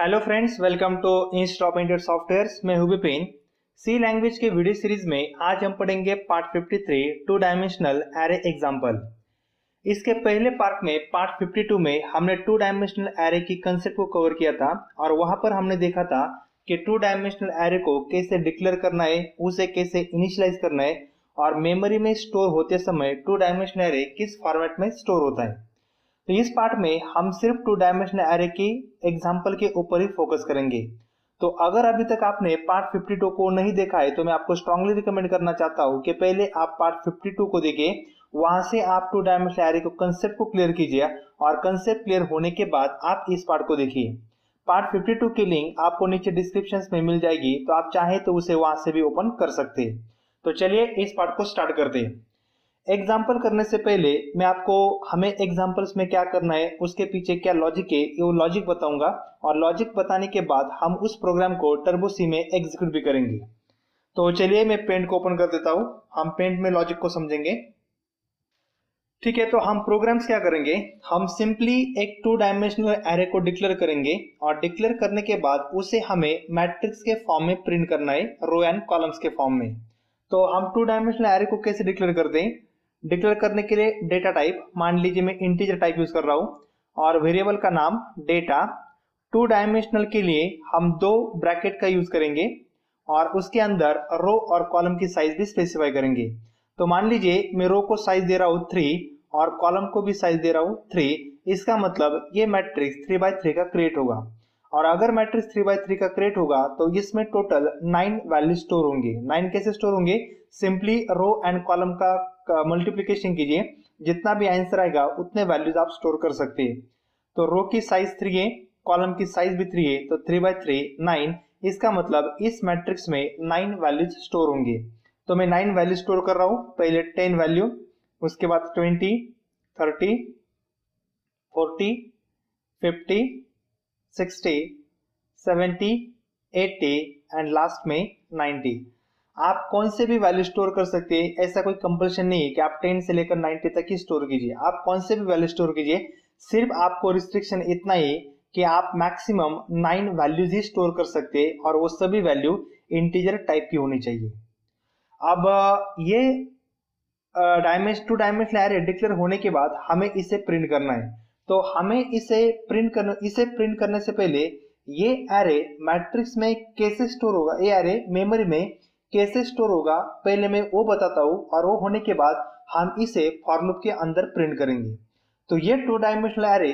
Hello friends, welcome to institute of inter softwares. मैं हूं Vipin. C language के video series में आज हम पढ़ेंगे part 53 two dimensional array example. इसके पहले पार्ट में पार्ट 52 में हमने टू डायमेंशनल एरे की कंसेप्ट को कवर किया था और वहां पर हमने देखा था कि टू डायमेंशनल एरे को कैसे डिक्लेयर करना है, उसे कैसे इनिशियलाइज करना है और मेमोरी में स्टोर होते समय टू डायमेंशनल एरे किस फॉर्मेट में स्टोर होता है। तो इस पार्ट में हम सिर्फ टू डायमेंशनल एरे की एग्जांपल के ऊपर ही फोकस करेंगे। तो अगर अभी तक आपने पार्ट 52 को नहीं देखा है तो मैं आपको स्ट्रांगली रिकमेंड करना चाहता हूं कि पहले आप पार्ट 52 को देखिए, वहां से आप टू डायमेंशनल एरे को कंसेप्ट को क्लियर कीजिए और कंसेप्ट क्लियर होने के बाद आप इस पार्ट को देखिए। पार्ट 52 की लिंक आपको नीचे डिस्क्रिप्शन में मिल जाएगी, तो आप चाहे तो उसे वहां से भी ओपन कर सकते हैं। तो चलिए इस पार्ट को स्टार्ट करते हैं। एग्जाम्पल करने से पहले मैं आपको हमें एग्जाम्पल्स में क्या करना है, उसके पीछे क्या लॉजिक है, वो लॉजिक बताऊंगा और लॉजिक बताने के बाद हम उस प्रोग्राम को टर्बो सी में एग्जीक्यूट भी करेंगे। तो चलिए मैं पेंट को ओपन कर देता हूं, हम पेंट में लॉजिक को समझेंगे। ठीक है, तो हम प्रोग्राम्स क्या करेंगे, हम सिंपली एक टू डायमेंशनल एरे को डिक्लेयर करेंगे और डिक्लेयर करने के बाद उसे हमें मैट्रिक्स के फॉर्म में प्रिंट करना है, रो एंड कॉलम्स के फॉर्म में। तो हम टू डायमेंशनल एरे को कैसे डिक्लेयर करते हैं, डिक्लेयर करने के लिए डेटा टाइप, मान लीजिए मैं इंटीजर टाइप यूज कर रहा हूं और वेरिएबल का नाम डेटा। टू डायमेंशनल के लिए हम दो ब्रैकेट का यूज करेंगे और उसके अंदर रो और कॉलम की साइज भी स्पेसिफाई करेंगे। तो मान लीजिए मैं रो को साइज दे रहा हूं 3 और कॉलम को भी साइज दे रहा हूं 3। इसका मतलब ये मैट्रिक्स 3x3 का क्रिएट होगा और अगर मैट्रिक्स 3x3 का क्रिएट होगा तो इसमें टोटल 9 वैल्यू स्टोर होंगे। 9 कैसे स्टोर होंगे, सिंपली रो एंड कॉलम का मल्टीप्लिकेशन कीजिए, जितना भी आंसर आएगा उतने वैल्यूज आप स्टोर कर सकते हैं। तो रो की साइज 3 है, कॉलम की साइज भी 3 है, तो 3x3 9। इसका मतलब इस मैट्रिक्स में 9 वैल्यूज स्टोर होंगे। तो मैं 9 वैल्यू स्टोर कर रहा हूं, पहले 10 वैल्यू, उसके बाद 20, 30, 40, 50, 60, 70, 80 एंड लास्ट में 90। आप कौन से भी वैल्यू स्टोर कर सकते हैं, ऐसा कोई कंपल्शन नहीं है कि आप 10 से लेकर 90 तक ही स्टोर कीजिए। आप कौन से भी वैल्यू स्टोर कीजिए, सिर्फ आपको रिस्ट्रिक्शन इतना ही कि आप मैक्सिमम 9 वैल्यूज ही स्टोर कर सकते हैं और वो सभी वैल्यू इंटीजर टाइप की होनी चाहिए। अब ये टू डायमेंशनल एरे डिक्लेयर होने के बाद हमें इसे प्रिंट करना है। तो हमें इसे प्रिंट करने से पहले ये एरे मैट्रिक्स में कैसे स्टोर होगा, ये एरे मेमोरी में कैसे स्टोर होगा, पहले मैं वो बताता हूँ और वो होने के बाद हम इसे फॉर लूप के अंदर प्रिंट करेंगे। तो ये टू डायमेंशनल एरे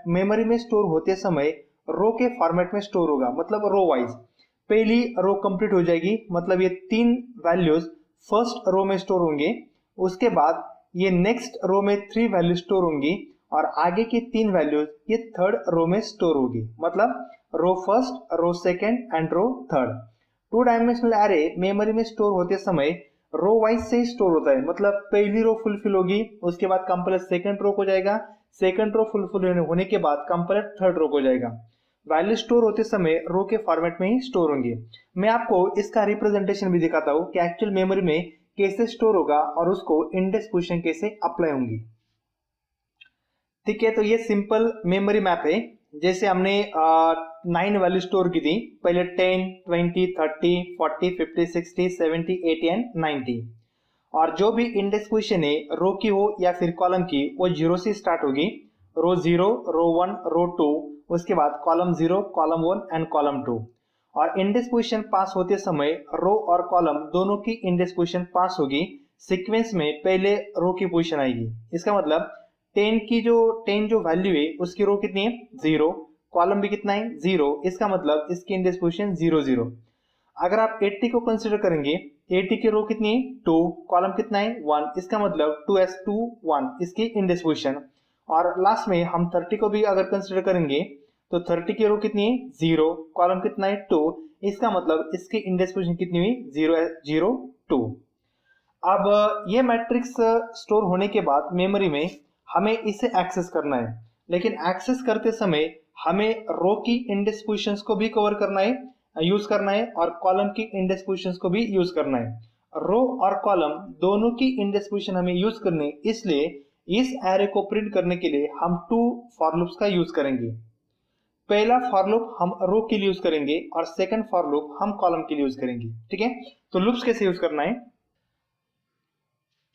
मेमोरी में स्टोर होते समय रो के फॉर्मेट में स्टोर होगा, मतलब रो वाइज। पहली रो कंप्लीट हो जाएगी, मतलब ये 3 वैल्यूज फर्स्ट रो में स्टोर होंगे, उसके बाद ये नेक्स्ट रो में 3 वैल्यू स्टोर होंगी और आगे की 3 वैल्यूज ये थर्ड रो में स्टोर होगी, मतलब row first, row second and row third. Two dimensional array memory में स्टोर होते समय रो वाइज से स्टोर होता है, मतलब पहली रो फुलफिल होगी, उसके बाद कंप्लीट सेकंड रो को जाएगा, सेकंड रो फुलफिल होने के बाद कंप्लीट थर्ड रो को जाएगा। वैल्यू स्टोर होते समय रो के फॉर्मेट में ही स्टोर होंगे। मैं आपको इसका रिप्रेजेंटेशन भी दिखाता हूँ कि एक्चुअल मेमोरी में कैसे स्टोर होगा और उसको इंडेक्स पोजीशन कैसे अप्लाई होंगी। ठीक है, तो ये सिंपल मेमोरी मैप है। जैसे हमने 9 वैल्यू स्टोर की थी, पहले 10, 20, 30, 40, 50, 60, 70, 80 एंड 90। और जो भी इंडेक्स पोजीशन है रो की हो या फिर कॉलम की, वो 0 से स्टार्ट होगी। रो 0, रो 1, रो 2, उसके बाद कॉलम 0, कॉलम 1 एंड कॉलम 2। और इंडेक्स पोजीशन पास होते समय रो और कॉलम दोनों की इंडेक्स पोजीशन पास होगी। सीक्वेंस में पहले रो की पोजीशन आएगी। इसका मतलब 10 जो वैल्यू है उसकी रो कितनी है, 0, कॉलम भी कितना है, 0। इसका मतलब इसकी इंडेक्स पोजीशन 0, 0। अगर आप 80 को कंसीडर करेंगे, 80 की रो कितनी है, 2, कॉलम कितना है, 1। इसका मतलब 2s2 1 इसकी इंडेक्स पोजीशन। और लास्ट में हम 30 को भी अगर कंसीडर करेंगे तो 30 की रो कितनी है, 0, कॉलम कितना है, 2। इसका मतलब इसकी इंडेक्स पोजीशन कितनी हुई, 0, 0, 2। अब ये मैट्रिक्स स्टोर होने के बाद मेमोरी में हमें इसे एक्सेस करना है, लेकिन एक्सेस करते समय हमें रो की इंडेक्स पोजीशंस को भी कवर करना है, यूज करना है और कॉलम की इंडेक्स पोजीशंस को भी यूज करना है। रो और कॉलम दोनों की इंडेक्स पोजीशन हमें यूज करनी है, इसलिए इस एरे को प्रिंट करने के लिए हम 2 फॉर लूप्स का यूज करेंगे। पहला फॉर लूप हम रो के लिए यूज करेंगे और सेकंड फॉर लूप हम कॉलम के लिए यूज करेंगे। ठीक है, तो लूप्स कैसे यूज करना है?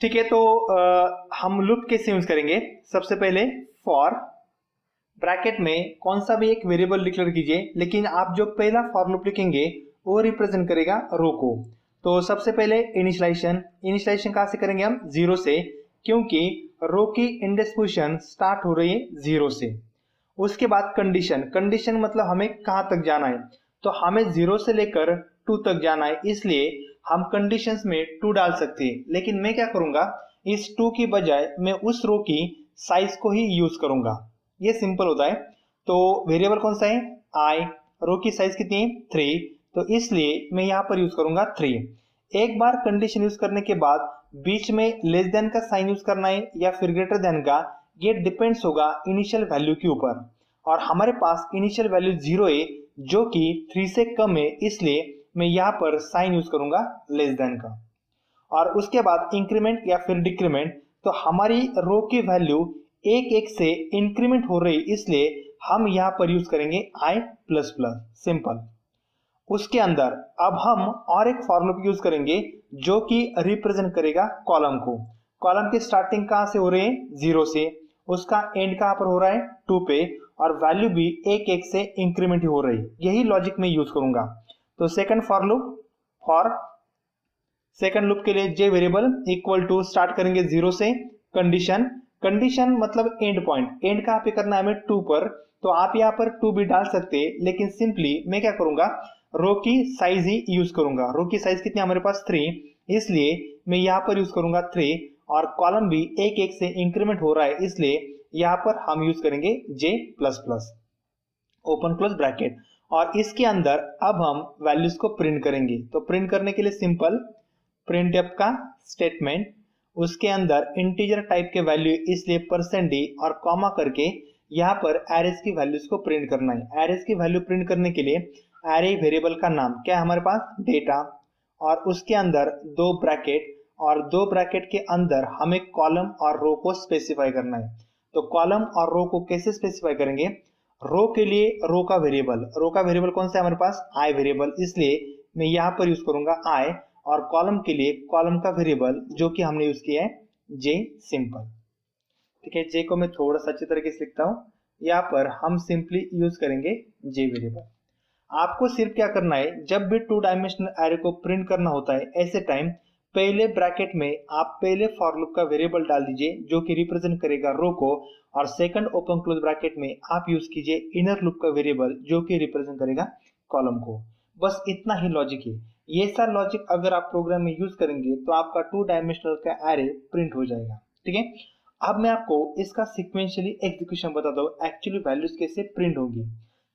ठीक है, तो हम लूप कैसे यूज करेंगे? सबसे पहले फॉर ब्रैकेट में कौन सा भी एक वेरिएबल डिक्लेयर कीजिए, लेकिन आप जो पहला फॉर लूप लिखेंगे वो रिप्रेजेंट करेगा रो को। तो सबसे पहले इनिशियलाइजेशन कहां से करेंगे हम? 0 से, क्योंकि रो की इंडेक्स पोजीशन स्टार्ट हो रही है 0 से। उसके बाद कंडीशन मतलब हमें कहां तक जाना है, तो हमें 0 से लेकर 2 तक जाना है, इसलिए हम कंडीशंस में 2 डाल सकते हैं। लेकिन मैं क्या करूंगा, इस 2 की बजाय मैं उस रो की साइज को ही यूज करूंगा। ये सिंपल होता है। तो वेरिएबल कौन सा है? आई। रो की साइज कितनी है? 3, तो इसलिए मैं यहां पर यूज करूंगा 3। एक बार कंडीशन यूज करने के बाद बीच में लेस देन का साइन यूज करना है या फिर ग्रेटर देन का, ये डिपेंड्स होगा इनिशियल वैल्यू के ऊपर। और हमारे पास इनिशियल वैल्यू 0 है जो कि 3 से कम है, इसलिए मैं यहाँ पर साइन यूज करूंगा लेस देन का। और उसके बाद इंक्रीमेंट या फिर डिक्रीमेंट, तो हमारी रो की वैल्यू एक से इंक्रीमेंट हो रही, इसलिए हम यहाँ पर यूज करेंगे i प्लस प्लस, सिंपल। उसके अंदर अब हम और एक फॉर लूप यूज करेंगे जो कि रिप्रेजेंट करेगा कॉलम को। कॉलम की स्टार्टिंग कहां से हो रही है? 0 से, उसका एंड कहां पर हो रहा है? 2 पे, और वैल्यू भी एक से इंक्रीमेंट हो रही। यही लॉजिक में यूज करूंगा। तो second for loop, for second loop के लिए जे वेरिएबल इक्वल टू स्टार्ट करेंगे 0 से, कंडीशन मतलब एंड पॉइंट, एंड कहां पे करना है हमें? 2 पर, तो आप यहां पर 2 भी डाल सकते हैं, लेकिन सिंपली मैं क्या करूंगा, रो की साइज ही यूज करूंगा। रो की साइज कितनी हमारे पास? 3, इसलिए मैं यहां पर यूज करूंगा 3, और कॉलम भी एक से इंक्रीमेंट हो रहा है, इसलिए यहां पर हम यूज करेंगे J plus plus, open close bracket. और इसके अंदर अब हम वैल्यूज को प्रिंट करेंगे। तो प्रिंट करने के लिए सिंपल प्रिंटफ का स्टेटमेंट, उसके अंदर इंटीजर टाइप के वैल्यू, इसलिए %d और कॉमा करके यहाँ पर एरेज की वैल्यूज को प्रिंट करना है। एरेज की वैल्यू प्रिंट करने के लिए एरे वेरिएबल का नाम क्या है हमारे पास? डेटा, और उसके अंदर 2 ब्रैकेट, और 2 ब्रैकेट के अंदर हमें कॉलम और रो को स्पेसिफाई करना है। तो कॉलम और रो को कैसे स्पेसिफाई करेंगे? रो के लिए रो का वेरिएबल कौन सा है हमारे पास? आई वेरिएबल, इसलिए मैं यहाँ पर यूज करूंगा आई। और कॉलम के लिए कॉलम का वेरिएबल जो कि हमने यूज किया है जे, सिंपल। ठीक है, जे को मैं थोड़ा सा अच्छी तरीके से लिखता हूं। यहाँ पर हम सिंपली यूज करेंगे जे वेरिएबल। आपको सिर्फ क्या करना है, जब भी 2 डायमेंशनल एरे को प्रिंट करना होता है ऐसे टाइम, पहले ब्रैकेट में आप पहले फॉर लूप का वेरिएबल डाल दीजिए जो कि रिप्रेजेंट करेगा रो को, और सेकंड ओपन क्लोज ब्रैकेट में आप यूज कीजिए इनर लूप का वेरिएबल जो कि रिप्रेजेंट करेगा कॉलम को। बस इतना ही लॉजिक है। ये सारा लॉजिक अगर आप प्रोग्राम में यूज करेंगे तो आपका 2 डायमेंशनल का एरे प्रिंट हो जाएगा। ठीक है, अब मैं आपको इसका सिक्वेंशियली एग्जीक्यूशन बताता हूँ, एक्चुअली वैल्यूज कैसे प्रिंट होगी।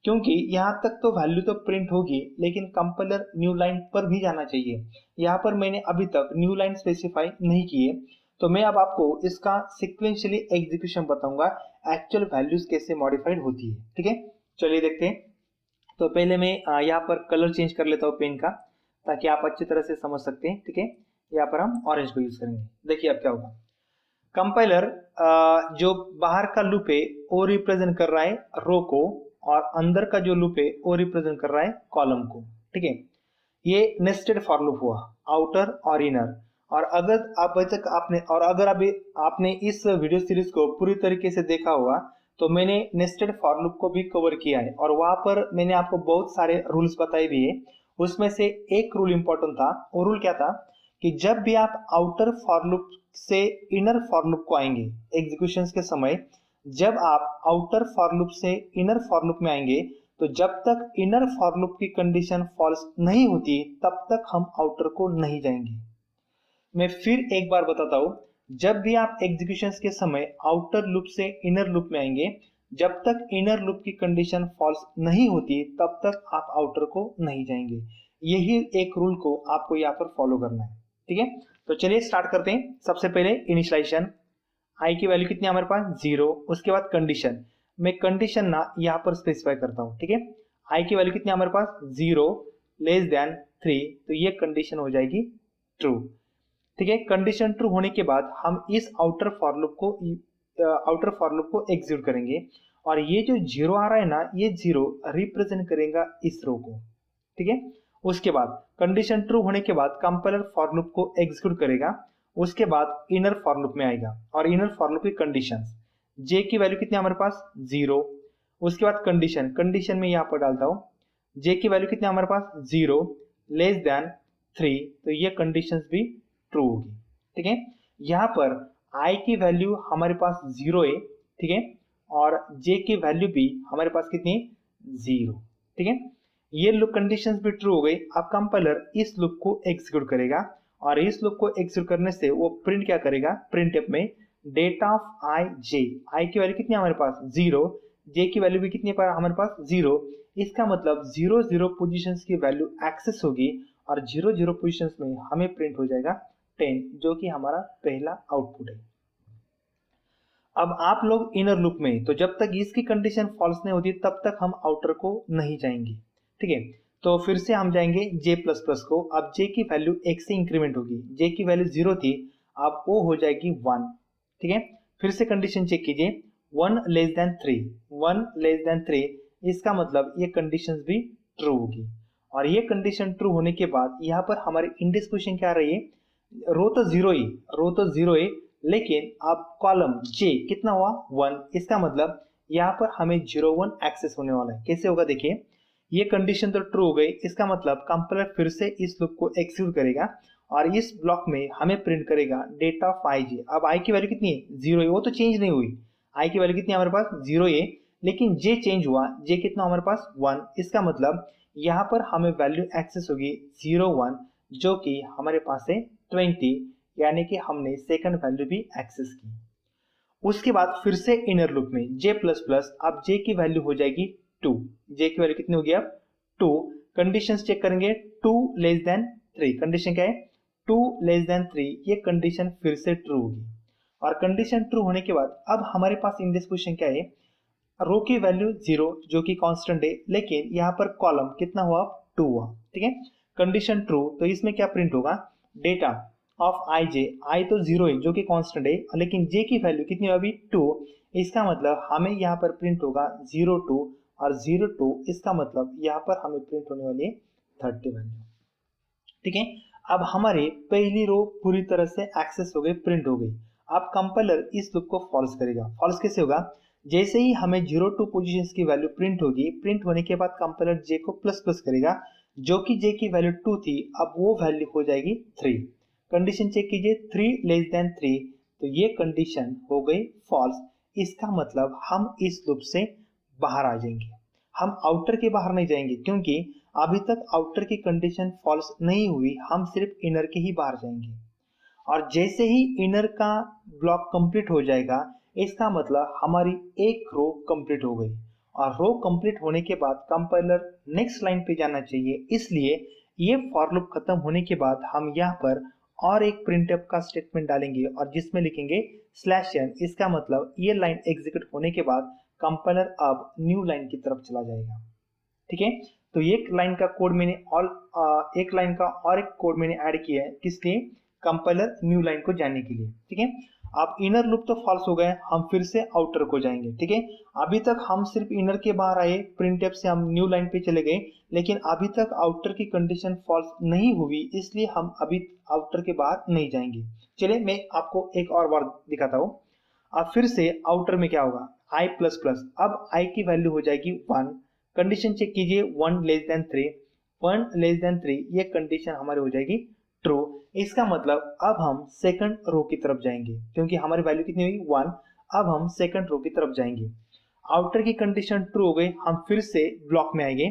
क्योंकि यहाँ तक तो वैल्यू तो प्रिंट होगी, लेकिन कंपाइलर न्यू लाइन पर भी जाना चाहिए। यहाँ पर मैंने अभी तक न्यू लाइन स्पेसिफाई नहीं की है, तो मैं अब आपको इसका सिक्वेंशियली एग्जीक्यूशन बताऊंगा, एक्चुअल वैल्यूज कैसे मॉडिफाइड होती है। ठीक है, चलिए देखते हैं। तो पहले मैं यहाँ पर कलर चेंज कर लेता हूँ पेन का, ताकि आप अच्छी तरह से समझ सकते हैं। ठीक है, यहाँ पर हम ऑरेंज को यूज करेंगे। देखिए अब क्या होगा, कंपाइलर जो बाहर का लूप है वो रिप्रेजेंट कर रहा है रो को, और अंदर का जो लूप है वो रिप्रेजेंट कर रहा है कॉलम को। ठीक है, ये नेस्टेड फॉर लूप हुआ, आउटर और इनर। और अगर आपने इस वीडियो सीरीज को पूरी तरीके से देखा हुआ, तो मैंने नेस्टेड फॉर लूप को भी कवर किया है, और वहां पर मैंने आपको बहुत सारे रूल्स बताए भी है। उसमें से एक रूल इंपॉर्टेंट था। वो रूल क्या था कि जब भी आप आउटर फॉर लूप से इनर फॉर लूप को आएंगे एग्जीक्यूशन के समय, जब आप आउटर फॉर लूप से इनर फॉर लूप में आएंगे, तो जब तक इनर फॉर लूप की कंडीशन फॉल्स नहीं होती तब तक हम आउटर को नहीं जाएंगे। मैं फिर एक बार बताता हूं, जब भी आप एग्जीक्यूशन के समय आउटर लूप से इनर लूप में आएंगे, जब तक इनर लूप की कंडीशन फॉल्स नहीं होती तब तक आप आउटर को नहीं जाएंगे। यही एक रूल को आपको यहाँ पर फॉलो करना है। ठीक है, तो चलिए स्टार्ट करते हैं। सबसे पहले इनिशियलाइजेशन, आई की वैल्यू कितनी है हमारे पास? 0। उसके बाद कंडीशन, मैं कंडीशन ना यहाँ पर स्पेसिफाई करता हूँ। ठीक है, आई की वैल्यू कितनी है हमारे पास? 0 लेस देन 3, तो ये कंडीशन हो जाएगी ट्रू। ठीक है, कंडीशन ट्रू होने के बाद हम इस आउटर फॉर लूप को एग्जीक्यूट करेंगे, और ये जो जीरो आ रहा है ना, ये जीरो रिप्रेजेंट करेगा इस रो को, ठीक है। उसके बाद कंडीशन ट्रू होने के बाद कंपाइलर फॉर लूप को एग्जीक्यूट करेगा, उसके बाद इनर फॉर लूप में आएगा और इनर फॉर लूप की कंडीशंस, जे की वैल्यू कितनी हमारे पास 0, उसके बाद कंडीशन में यहाँ पर डालता हूँ जे की वैल्यू कितनी हमारे पास 0 लेस देन 3, तो ये कंडीशंस भी ट्रू होगी, ठीक है। यहाँ पर आई की वैल्यू हमारे पास 0 है, ठीक है, और जे की वैल्यू भी हमारे पास कितनी 0, ठीक है। ये लूप कंडीशंस भी ट्रू हो गई। अब कंपाइलर इस लूप को एग्जीक्यूट करेगा और इस लूप को एग्जीक्यूट करने से वो प्रिंट क्या करेगा, प्रिंटफ में डेटा ऑफ आई जे, आई की वैल्यू कितनी हमारे पास 0, जे की वैल्यू भी कितनी पर हमारे पास 0, इसका मतलब 0 0 पोजीशंस की वैल्यू एक्सेस होगी और 0 0 पोजीशंस में हमें प्रिंट हो जाएगा 10, जो कि हमारा पहला आउटपुट है। अब आप लोग इनर लूप में, तो जब तक इसकी कंडीशन फॉल्स नहीं होती तब तक हम आउटर को नहीं जाएंगे, ठीक है। तो फिर से हम जाएंगे जे प्लस प्लस को। अब जे की वैल्यू 1 से इंक्रीमेंट होगी, जे की वैल्यू 0 थी, अब वो हो जाएगी 1, ठीक है। फिर से कंडीशन चेक कीजिए, 1 लेस देन 3, 1 लेस देन 3, इसका मतलब ये कंडीशंस भी ट्रू होगी। और ये कंडीशन ट्रू होने के बाद यहाँ पर हमारी इंडेक्स पोजीशन क्या रही है, रो तो जीरो है, लेकिन अब कॉलम जे कितना हुआ 1, इसका मतलब यहाँ पर हमें 0 1 एक्सेस होने वाला है। कैसे होगा देखिए, ये कंडीशन तो ट्रू हो गई, इसका मतलब कंपाइलर फिर से इस लूप को एग्जीक्यूट करेगा और इस ब्लॉक में हमें प्रिंट करेगा डेटा ऑफ आई जे। अब आई की वैल्यू कितनी है 0 है, वो तो चेंज नहीं हुई, आई की वैल्यू कितनी हमारे पास 0 है, लेकिन जे चेंज हुआ, जे कितना हमारे पास 1, इसका मतलब यहाँ पर हमें वैल्यू एक्सेस होगी 0 1, जो कि हमारे पास है 20, यानी कि हमने सेकंड वैल्यू भी एक्सेस की। उसके बाद फिर से इनर लूप में जे प्लस प्लस, अब जे की वैल्यू हो जाएगी 2, जे की वैल्यू कितनी होगी अब 2, कंडीशंस चेक करेंगे 2 लेस देन 3, कंडीशन क्या है 2 लेस देन 3, ये कंडीशन फिर से ट्रू होगी। और कंडीशन ट्रू होने के बाद अब हमारे पास इंडेक्स पोजीशन क्या है, रो की वैल्यू 0 जो कि कांस्टेंट है, लेकिन यहाँ पर कॉलम कितना हुआ 2 हुआ, ठीक है। कंडीशन ट्रू, तो इसमें क्या प्रिंट होगा, डेटा ऑफ आई जे, आई तो 0 है जो कि कांस्टेंट है, लेकिन जे की वैल्यू कितनी है अभी 2, इसका मतलब हमें यहाँ पर प्रिंट होगा 0 2, और 0 2 इसका मतलब यहाँ पर हमें प्रिंट होने वाली है 30 वैल्यू, ठीक है। अब हमारी पहली रो पूरी तरह से एक्सेस हो गई, प्रिंट हो गई। अब कंपाइलर इस लूप को फॉल्स करेगा। फॉल्स कैसे होगा, जैसे ही हमें 0 2 पोजीशंस की वैल्यू प्रिंट होगी, प्रिंट होने के बाद कंपाइलर जे को प्लस प्लस करेगा, जो कि जे की वैल्यू 2 थी, अब वो वैल्यू हो जाएगी 3। कंडीशन चेक कीजिए 3 लेस देन 3, तो ये कंडीशन हो गई फॉल्स, इसका मतलब हम इस लूप से बाहर आ जाएंगे, हम आउटर के बाहर नहीं जाएंगे, क्योंकि अभी तक आउटर की कंडीशन फॉल्स नहीं हुई, हम सिर्फ इनर के ही बाहर जाएंगे। और जैसे ही इनर का ब्लॉक कंप्लीट हो जाएगा, इसका मतलब हमारी एक रो कंप्लीट हो गई, और रो कंप्लीट होने के बाद कंपाइलर नेक्स्ट लाइन पे जाना चाहिए, इसलिए ये फॉर लूप खत्म होने के बाद हम यहाँ पर और एक प्रिंटफ का स्टेटमेंट डालेंगे और जिसमें लिखेंगे /n, इसका मतलब ये लाइन एग्जीक्यूट होने के बाद कंपाइलर अब न्यू लाइन की तरफ चला जाएगा, ठीक है। तो एक लाइन का कोड मैंने एक लाइन का और एक कोड मैंने ऐड किया है, किस लिए, कंपाइलर न्यू लाइन को जाने के लिए, ठीक है। अब इनर लूप तो फॉल्स हो गए, हम फिर से आउटर को जाएंगे, ठीक है। अभी तक हम सिर्फ इनर के बाहर आए, प्रिंटफ से हम न्यू लाइन पे चले गए, लेकिन अभी तक आउटर की कंडीशन फॉल्स नहीं हुई, इसलिए हम अभी आउटर के बाहर नहीं जाएंगे। चलिए मैं आपको एक और बार दिखाता हूँ। अब फिर से आउटर में क्या होगा, i प्लस प्लस, अब i की वैल्यू हो जाएगी 1, कंडीशन चेक कीजिए 1 लेस देन 3, 1 लेस देन 3, ये कंडीशन हमारी हो जाएगी ट्रू, इसका मतलब अब हम सेकंड रो की तरफ जाएंगे, क्योंकि हमारी वैल्यू कितनी हुई 1, अब हम सेकंड रो की तरफ जाएंगे। आउटर की कंडीशन ट्रू हो गई, हम फिर से ब्लॉक में आएंगे,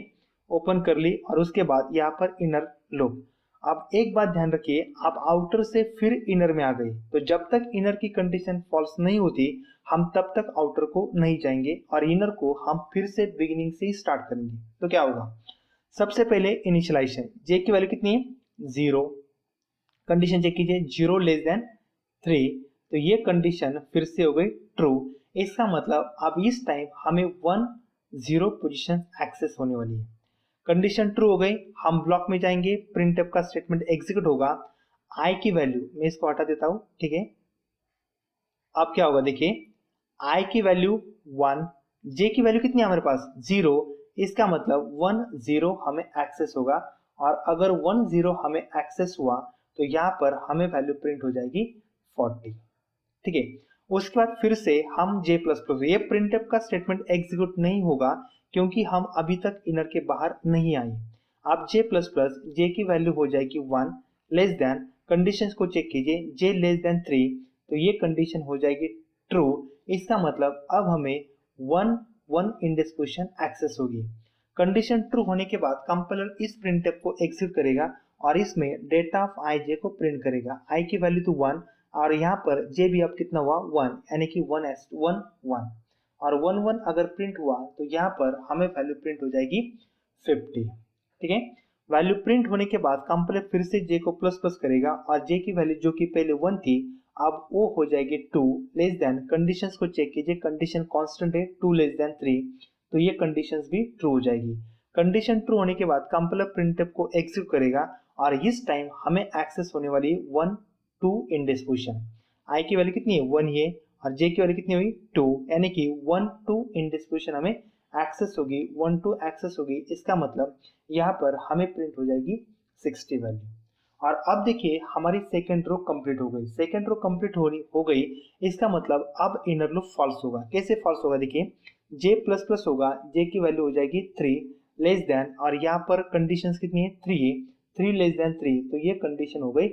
ओपन कर ली, और उसके बाद यहाँ पर इनर लूप। अब एक बात ध्यान रखिए, आप आउटर से फिर इनर में आ गए, तो जब तक इनर की कंडीशन फॉल्स नहीं होती हम तब तक आउटर को नहीं जाएंगे, और इनर को हम फिर से बिगिनिंग से ही स्टार्ट करेंगे। तो क्या होगा, सबसे पहले इनिशियलाइजेशन, जे की वैल्यू कितनी है 0, कंडीशन चेक कीजिए 0 लेस देन 3, तो ये कंडीशन फिर से हो गई ट्रू, इसका मतलब अब इस टाइम हमें 1 0 पोजीशन एक्सेस होने वाली है। कंडीशन ट्रू हो गई, हम ब्लॉक में जाएंगे, प्रिंटफ का स्टेटमेंट एग्जीक्यूट होगा, आई की वैल्यू मैं इसको हटा देता हूं, ठीक है। अब क्या होगा देखिए, आई की वैल्यू 1 जे की वैल्यू कितनी है हमारे पास 0, इसका मतलब 1 0 हमें एक्सेस होगा, और अगर 1 0 हमें एक्सेस हुआ तो यहाँ पर हमें वैल्यू प्रिंट हो जाएगी 40। ठीक है, उसके बाद फिर से हम जे प्लस प्लस, ये प्रिंटफ का स्टेटमेंट एग्जीक्यूट नहीं होगा क्योंकि हम अभी तक इनर के बाहर नहीं आए। आप जे प्लस प्लस, जे की वैल्यू हो जाएगी 1 लेस देन, कंडीशंस को चेक कीजिए, जे लेस देन 3 तो ये कंडीशन हो जाएगी ट्रू। इसका मतलब अब हमें 1 1 इंडेक्स पोजीशन एक्सेस होगी। कंडीशन ट्रू होने के बाद कंपाइलर इस प्रिंटफ को एग्जीक्यूट करेगा और इसमें डेटा ऑफ आई जे को प्रिंट करेगा। आई की वैल्यू तो 1 और यहाँ पर जे भी अब कितना हुआ 1, यानी कि 1 1 1 और 1 1 अगर प्रिंट हुआ तो यहाँ पर हमें वैल्यू प्रिंट हो जाएगी 50। ठीक है, वैल्यू प्रिंट होने के बाद कंपाइलर फिर से जे को प्लस प्लस करेगा और जे की वैल्यू जो कि पहले 1 थी अब वो हो जाएगी 2 लेस देन, कंडीशंस को चेक कीजिए, कंडीशन कांस्टेंट है 2 लेस देन 3 तो ये कंडीशंस भी ट्रू हो जाएगी। कंडीशन ट्रू होने के बाद कंपाइलर प्रिंटफ को एग्जीक्यूट करेगा और इस टाइम हमें एक्सेस होने वाली 1 2 इंडेक्स पोजीशन। आई की वैल्यू कितनी है 1 है और जे की वैल्यू कितनी हुई 2, यानी कि 1 2 इंडेक्स पोजीशन हमें एक्सेस होगी, 1 2 एक्सेस होगी। इसका मतलब यहाँ पर हमें प्रिंट हो जाएगी 60 वैल्यू। और अब देखिए हमारी सेकंड रो कंप्लीट हो गई। सेकंड रो कंप्लीट हो गई, इसका मतलब अब इनर लूप फॉल्स होगा। कैसे फॉल्स होगा, देखिए जे प्लस प्लस होगा, जे की वैल्यू हो जाएगी 3 लेस देन, और यहाँ पर कंडीशंस कितनी है 3 है, 3 लेस देन 3 तो ये कंडीशन हो गई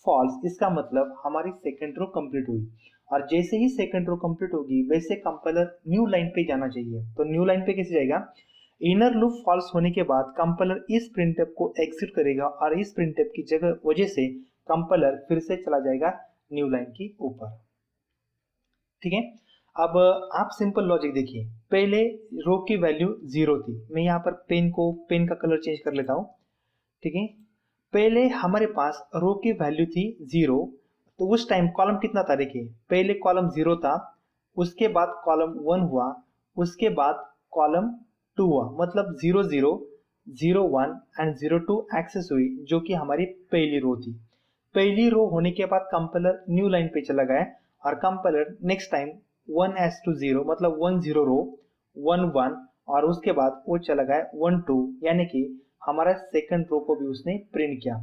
फॉल्स। इसका मतलब हमारी सेकंड रो कंप्लीट हुई। और जैसे ही सेकंड रो कंप्लीट होगी वैसे कंपाइलर न्यू लाइन पे जाना चाहिए। तो न्यू लाइन पे कैसे जाएगा, इनर लूप फॉल्स होने के बाद कंपाइलर इस प्रिंटफ को एग्जीक्यूट करेगा और इस प्रिंटफ की जगह वजह से कंपाइलर फिर से चला जाएगा न्यू लाइन की ऊपर। ठीक है, अब आप सिंपल लॉजिक देखिए, पहले रो की वैल्यू 0 थी, मैं यहाँ पर पेन का कलर चेंज कर लेता हूँ। ठीक है, पहले हमारे पास रो की वैल्यू थी 0, तो उस टाइम कॉलम कितना था, देखिए पहले कॉलम 0 था, उसके बाद कॉलम 1 हुआ, उसके बाद कॉलम 2 हुआ, मतलब 0 0 0 1 एंड 0 2 एक्सेस हुई जो कि हमारी पहली रो थी। पहली रो होने के बाद कंपाइलर न्यू लाइन पे चला गया और compiler next time 1 as to 0 मतलब 1 0 रो 1 1 और उसके बाद वो चला गया 1 2, यानी कि हमारा सेकंड रो को भी उसने प्रिंट किया।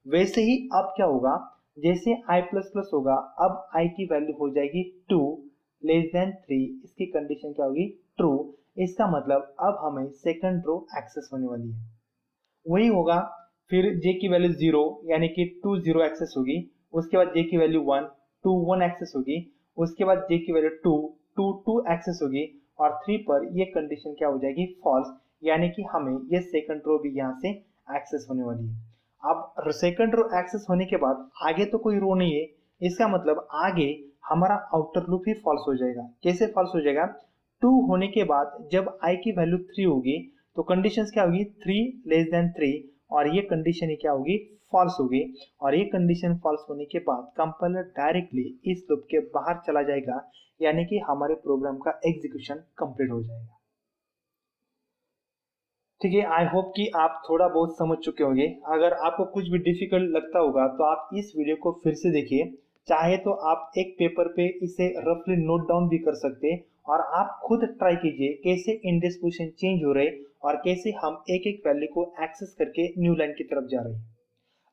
वैसे ही अब क्या होगा, जैसे i प्लस प्लस होगा अब i की वैल्यू हो जाएगी 2 लेस देन 3, इसकी कंडीशन क्या होगी ट्रू। इसका मतलब अब हमें सेकंड रो एक्सेस होने वाली है। वही होगा फिर j की वैल्यू 0 यानी कि 2 0 एक्सेस होगी, उसके बाद j की वैल्यू 1 2 1 एक्सेस होगी, उसके बाद j की वैल्यू 2 2 2 एक्सेस होगी और 3 पर ये कंडीशन क्या हो जाएगी फॉल्स, यानी कि हमें ये सेकंड रो भी यहाँ से एक्सेस होने वाली है। अब सेकंड रो एक्सेस होने के बाद आगे तो कोई रो नहीं है, इसका मतलब आगे हमारा आउटर लूप ही फॉल्स हो जाएगा। कैसे फॉल्स हो जाएगा, 2 होने के बाद जब i की वैल्यू 3 होगी तो कंडीशंस क्या होगी 3 लेस देन 3 और ये कंडीशन ही क्या होगी फॉल्स होगी। और ये कंडीशन फॉल्स होने के बाद कंपाइलर डायरेक्टली इस लूप के बाहर चला जाएगा, यानी कि हमारे प्रोग्राम का एग्जीक्यूशन कंप्लीट हो जाएगा। ठीक है, आई होप कि आप थोड़ा बहुत समझ चुके होंगे। अगर आपको कुछ भी डिफिकल्ट लगता होगा तो आप इस वीडियो को फिर से देखिए, चाहे तो आप एक पेपर पे इसे रफली नोट डाउन भी कर सकते हैं और आप खुद ट्राई कीजिए कैसे इंडेक्स पोजीशन चेंज हो रहे और कैसे हम एक एक वैल्यू को एक्सेस करके न्यू लाइन की तरफ जा रहे हैं।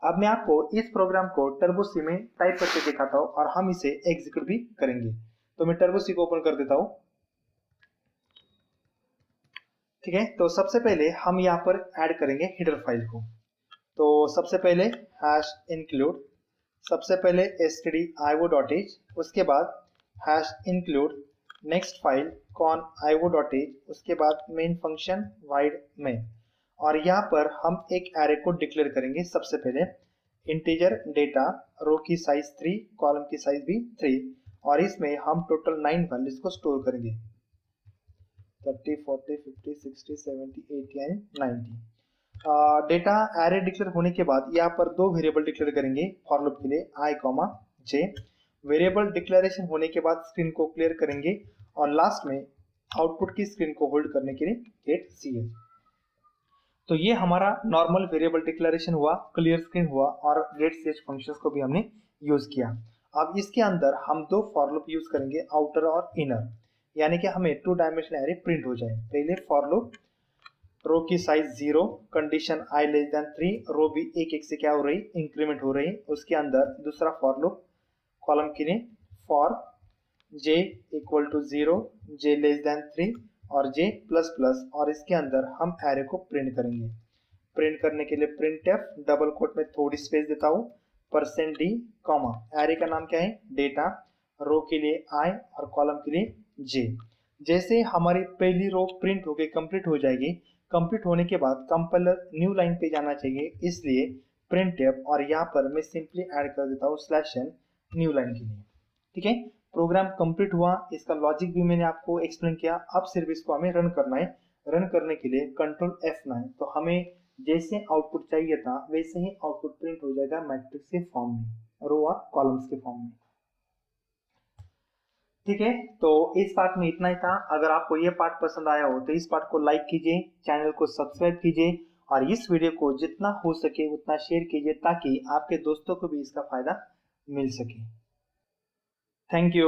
अब मैं आपको इस प्रोग्राम को टर्बो सी में टाइप करके दिखाता हूँ और हम इसे एग्जीक्यूट भी करेंगे। तो मैं टर्बो सी को ओपन कर देता हूँ। ठीक है, तो सबसे पहले हम यहाँ पर ऐड करेंगे हेडर फाइल को। तो सबसे पहले हैश इंक्लूड, सबसे पहले stdio.h, उसके बाद hash include next file con io.h, उसके बाद मेन फंक्शन वाइड मेन। और यहाँ पर हम एक एरे को डिक्लेयर करेंगे। सबसे पहले इंटीजर डेटा, रो की साइज 3, कॉलम की साइज भी 3 और इसमें हम टोटल 9 वैल्यूज को स्टोर करेंगे 30 40 50 60 70 80 एंड 90। डेटा एरे डिक्लेयर होने के बाद यहाँ पर दो वेरिएबल डिक्लेयर करेंगे फॉर लूप के लिए i, j। वेरिएबल डिक्लेरेशन होने के बाद स्क्रीन को क्लियर करेंगे और लास्ट में आउटपुट की स्क्रीन को होल्ड करने के लिए गेट ch। तो ये हमारा नॉर्मल वेरिएबल डिक्लेरेशन हुआ, क्लियर स्क्रीन हुआ और गेट ch फंक्शंस को भी हमने यूज किया। अब इसके अंदर हम दो फॉर लूप यूज करेंगे, आउटर और इनर। यानी कि हमें 2 डायमेंशनल एरे प्रिंट हो जाए। पहले फॉर लूप, रो की size 0, condition i less than 3, रो भी एक एक से क्या हो रही, इंक्रीमेंट हो रही। उसके अंदर दूसरा फॉर लूप, कॉलम के लिए for j equal to 0, j less than 3 और j प्लस प्लस, और इसके अंदर हम एरे को प्रिंट करेंगे। प्रिंट करने के लिए printf, डबल कोट में थोड़ी स्पेस देता हूँ, %d, कॉमा, एरे का नाम क्या है, डेटा, रो के लिए i और कॉलम के लिए j। जैसे हमारी पहली रो प्रिंट होके कंप्लीट हो जाएगी, कंप्लीट होने के बाद कंपाइलर न्यू लाइन पे जाना चाहिए, इसलिए printf, और यहाँ पर मैं सिंपली ऐड कर देता हूँ /n न्यू लाइन के लिए। ठीक है, प्रोग्राम कंप्लीट हुआ, इसका लॉजिक भी मैंने आपको एक्सप्लेन किया। अब सिर्फ इसको हमें रन करना है। रन करने के लिए कंट्रोल F9, तो हमें जैसे आउटपुट चाहिए था वैसे ही आउटपुट प्रिंट हो जाएगा मैट्रिक्स के फॉर्म में, रो और कॉलम्स के फॉर्म में। ठीक है, तो इस पार्ट में इतना ही था। अगर आपको ये पार्ट पसंद आया हो तो इस पार्ट को लाइक कीजिए, चैनल को सब्सक्राइब कीजिए और इस वीडियो को जितना हो सके उतना शेयर कीजिए ताकि आपके दोस्तों को भी इसका फायदा मिल सके। Thank you.